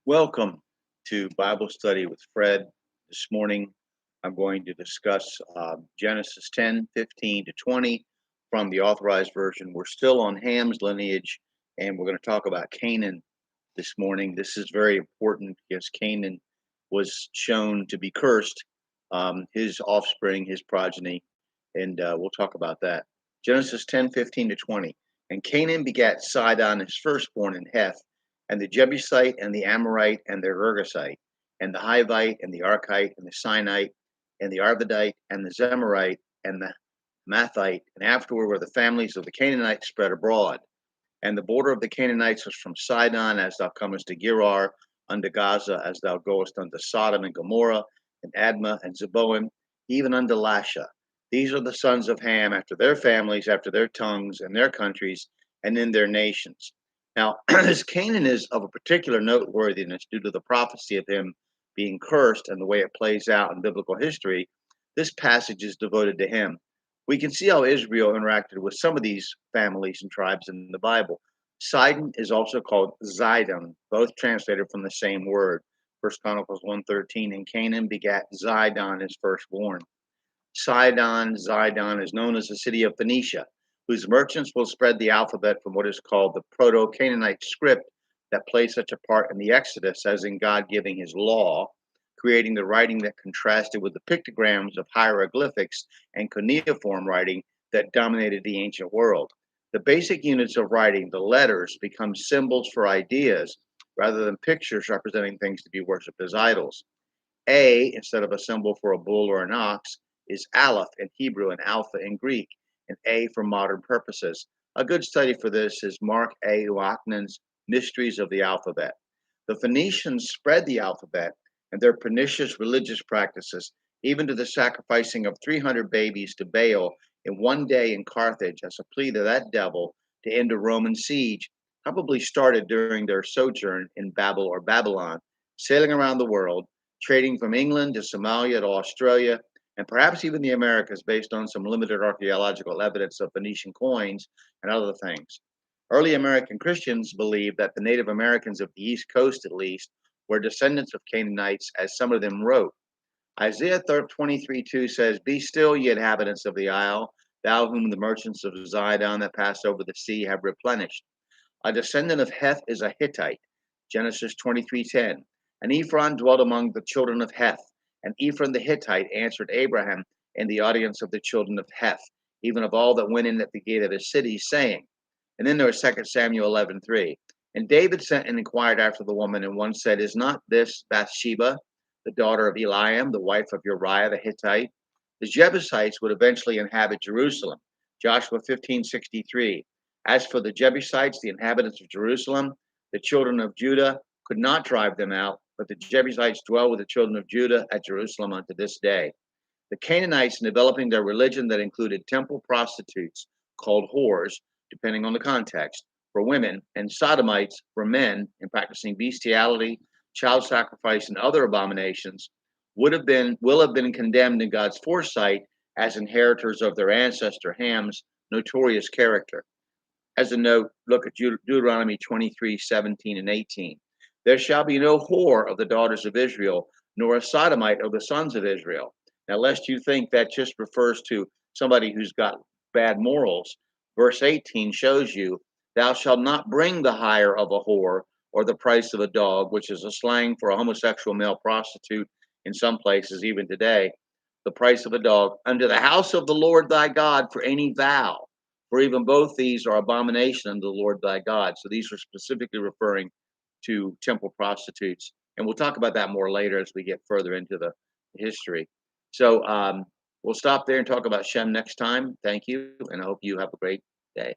Welcome to Bible Study with Fred. This morning, I'm going to discuss Genesis 10, 15 to 20 from the Authorized Version. We're still on Ham's lineage, and we're going to talk about Canaan this morning. This is very important because Canaan was shown to be cursed, his offspring, his progeny, and we'll talk about that. Genesis 10, 15 to 20. And Canaan begat Sidon, his firstborn, and Heth, and the Jebusite, and the Amorite, and the Girgasite, and the Hivite, and the Archite, and the Sinite, and the Arvadite, and the Zemarite, and the Mathite. And afterward were the families of the Canaanites spread abroad. And the border of the Canaanites was from Sidon, as thou comest to Gerar, unto Gaza, as thou goest unto Sodom and Gomorrah, and Admah, and Zeboim, even unto Lasha. These are the sons of Ham, after their families, after their tongues, and their countries, and in their nations. Now, this Canaan is of a particular noteworthiness due to the prophecy of him being cursed and the way it plays out in biblical history. This passage is devoted to him. We can see how Israel interacted with some of these families and tribes in the Bible. Sidon is also called Zidon, both translated from the same word. First Chronicles 1:13, and Canaan begat Zidon, his firstborn. Zidon is known as the city of Phoenicia, whose merchants will spread the alphabet from what is called the Proto-Canaanite script that plays such a part in the Exodus as in God giving his law, creating the writing that contrasted with the pictograms of hieroglyphics and cuneiform writing that dominated the ancient world. The basic units of writing, the letters, become symbols for ideas rather than pictures representing things to be worshipped as idols. A, instead of a symbol for a bull or an ox, is Aleph in Hebrew and Alpha in Greek, and A for modern purposes. A good study for this is Mark A. Uachnan's Mysteries of the Alphabet. The Phoenicians spread the alphabet and their pernicious religious practices, even to the sacrificing of 300 babies to Baal in one day in Carthage as a plea to that devil to end a Roman siege, probably started during their sojourn in Babel or Babylon, sailing around the world, trading from England to Somalia to Australia, and perhaps even the Americas based on some limited archaeological evidence of Phoenician coins and other things. Early American Christians believed that the Native Americans of the East Coast, at least, were descendants of Canaanites, as some of them wrote. Isaiah 23:2 says, Be still, ye inhabitants of the isle, thou whom the merchants of Zidon that passed over the sea have replenished. A descendant of Heth is a Hittite, Genesis 23:10. And Ephron dwelt among the children of Heth, and Ephron the Hittite answered Abraham in the audience of the children of Heth, even of all that went in at the gate of his city, saying, and then there was 2 Samuel 11:3. And David sent and inquired after the woman, and one said, Is not this Bathsheba, the daughter of Eliam, the wife of Uriah the Hittite? The Jebusites would eventually inhabit Jerusalem, Joshua 15:63. As for the Jebusites, the inhabitants of Jerusalem, the children of Judah could not drive them out, but the Jebusites dwell with the children of Judah at Jerusalem unto this day. The Canaanites, in developing their religion that included temple prostitutes called whores, depending on the context, for women, and sodomites for men, in practicing bestiality, child sacrifice, and other abominations, will have been condemned in God's foresight as inheritors of their ancestor Ham's notorious character. As a note, look at Deuteronomy 23:17 and 18. There shall be no whore of the daughters of Israel, nor a sodomite of the sons of Israel. Now, lest you think that just refers to somebody who's got bad morals, verse 18 shows you, Thou shalt not bring the hire of a whore or the price of a dog, which is a slang for a homosexual male prostitute in some places, even today, the price of a dog, unto the house of the Lord thy God for any vow. For even both these are abomination unto the Lord thy God. So these are specifically referring to temple prostitutes. And we'll talk about that more later as we get further into the history. So we'll stop there and talk about Shem next time. Thank you, and I hope you have a great day.